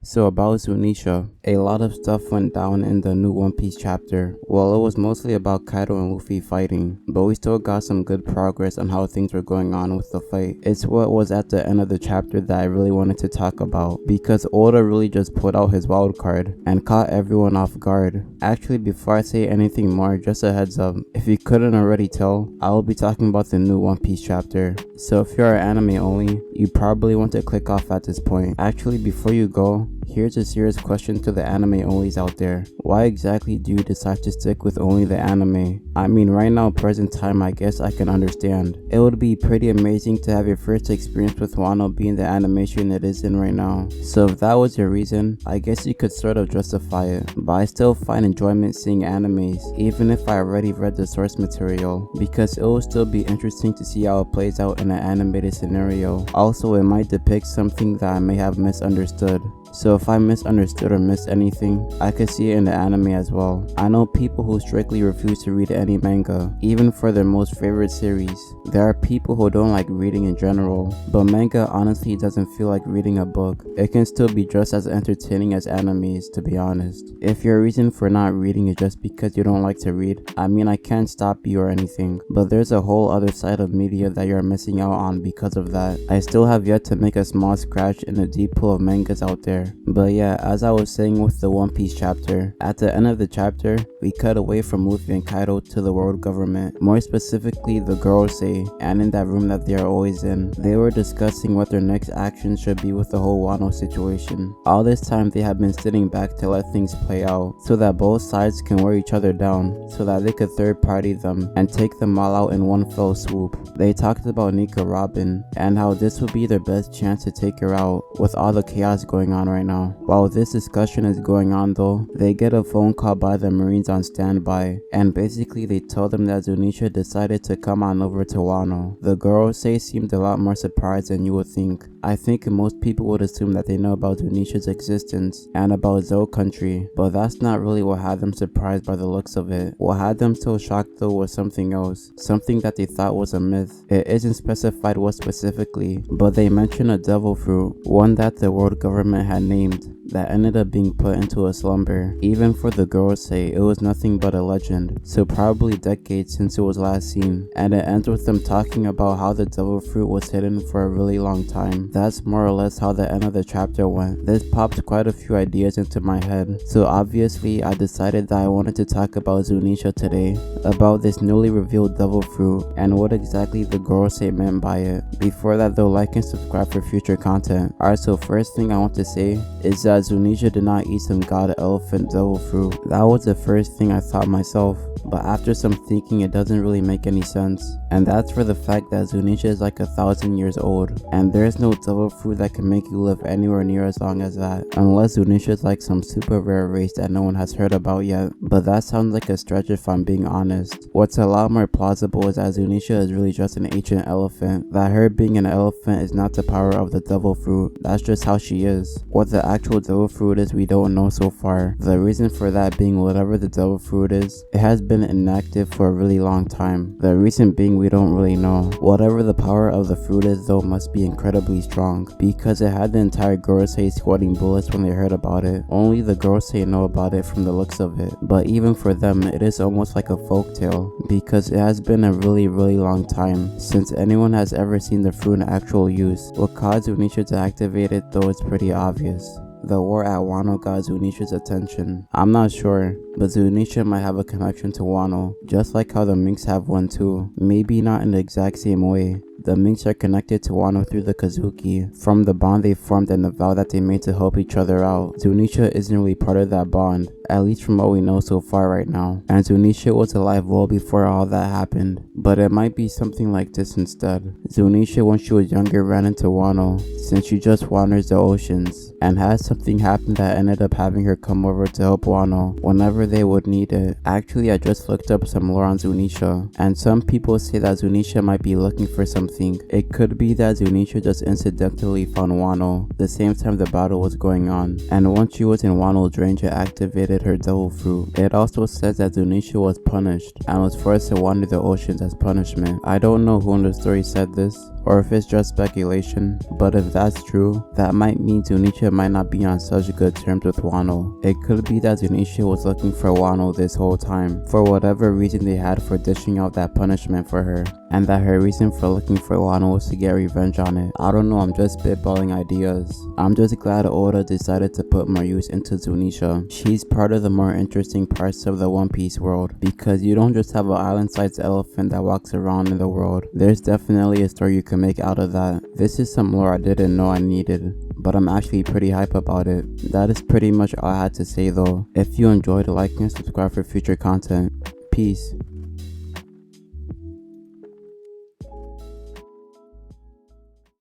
So about Zunesha, a lot of stuff went down in the new One Piece chapter. Well, it was mostly about Kaido and Luffy fighting, but we still got some good progress on how things were going on with the fight. It's what was at the end of the chapter that I really wanted to talk about, because Oda really just put out his wild card and caught everyone off guard. Actually, before I say anything more, just a heads up, if you couldn't already tell, I will be talking about the new One Piece chapter. So if you're anime only, you probably want to click off at this point. Actually, before you go, here's a serious question to the anime onlys out there. Why exactly do you decide to stick with only the anime? I mean, right now, present time, I guess I can understand. It would be pretty amazing to have your first experience with Wano being the animation it is in right now. So if that was your reason, I guess you could sort of justify it. But I still find enjoyment seeing animes, even if I already read the source material, because it will still be interesting to see how it plays out in an animated scenario. Also, it might depict something that I may have misunderstood. So if I misunderstood or missed anything, I could see it in the anime as well. I know people who strictly refuse to read any manga, even for their most favorite series. There are people who don't like reading in general, but manga honestly doesn't feel like reading a book. It can still be just as entertaining as animes, to be honest. If your reason for not reading is just because you don't like to read, I mean, I can't stop you or anything, but there's a whole other side of media that you're missing out on because of that. I still have yet to make a small scratch in the deep pool of mangas out there. But yeah, as I was saying with the One Piece chapter, at the end of the chapter, we cut away from Luffy and Kaido to the world government, more specifically the Gorosei, and in that room that they are always in, they were discussing what their next action should be with the whole Wano situation. All this time they have been sitting back to let things play out, so that both sides can wear each other down, so that they could third party them and take them all out in one fell swoop. They talked about Nika Robin, and how this would be their best chance to take her out with all the chaos going on right now. While this discussion is going on though, they get a phone call by the Marines on standby, and basically they tell them that Zunesha decided to come on over to Wano. The Gorosei seemed a lot more surprised than you would think. I think most people would assume that they know about Zunesha's existence and about Zou country, but that's not really what had them surprised by the looks of it. What had them so shocked though was something else, something that they thought was a myth. It isn't specified what specifically, but they mention a devil fruit, one that the world government had named, that ended up being put into a slumber. Even for the Gorosei, it was nothing but a legend, so probably decades since it was last seen, and it ends with them talking about how the devil fruit was hidden for a really long time. That's more or less how the end of the chapter went. This popped quite a few ideas into my head, so obviously I decided that I wanted to talk about Zunesha today, about this newly revealed devil fruit, and what exactly the Gorosei meant by it. Before that though, like and subscribe for future content. Alright, so first thing I want to say is that Zunesha did not eat some god elephant devil fruit. That was the first thing I thought myself, but after some thinking it doesn't really make any sense. And that's for the fact that Zunesha is like 1,000 years old, and there's no devil fruit that can make you live anywhere near as long as that, unless Zunesha is like some super rare race that no one has heard about yet. But that sounds like a stretch if I'm being honest. What's a lot more plausible is that Zunesha is really just an ancient elephant, that her being an elephant is not the power of the devil fruit, that's just how she is. What the actual devil fruit is we don't know so far. The reason for that being whatever the devil fruit is, it has been inactive for a really long time. The reason being we don't really know. Whatever the power of the fruit is though must be incredibly strong, because it had the entire Gorosei squatting bullets when they heard about it. Only the Gorosei know about it from the looks of it, but even for them it is almost like a folktale, because it has been a really long time since anyone has ever seen the fruit in actual use. What caused Zunesha to activate it though is pretty obvious. The war at Wano got Zunesha's attention. I'm not sure, but Zunesha might have a connection to Wano, just like how the Minks have one too. Maybe not in the exact same way. The Minks are connected to Wano through the Kazuki, from the bond they formed and the vow that they made to help each other out. Zunesha isn't really part of that bond, at least from what we know so far right now. And Zunesha was alive well before all that happened, but it might be something like this instead. Zunesha, when she was younger, ran into Wano, since she just wanders the oceans, and had something happen that ended up having her come over to help Wano whenever they would need it. Actually, I just looked up some lore on Zunesha, and some people say that Zunesha might be looking for something. It could be that Zunesha just incidentally found Wano the same time the battle was going on, and once she was in Wano's range it activated her devil fruit. It also says that Zunesha was punished and was forced to wander the oceans as punishment. I don't know who in the story said this, or if it's just speculation, but if that's true, that might mean Zunesha might not be on such good terms with Wano. It could be that Zunesha was looking for Wano this whole time, for whatever reason they had for dishing out that punishment for her, and that her reason for looking for Wano was to get revenge on it. I don't know, I'm just spitballing ideas. I'm just glad Oda decided to put more use into Zunesha. She's part of the more interesting parts of the One Piece world, because you don't just have an island-sized elephant that walks around in the world. There's definitely a story you can make out of that. This is some lore I didn't know I needed, but I'm actually pretty hype about it. That is pretty much all I had to say though. If you enjoyed, like and subscribe for future content. Peace.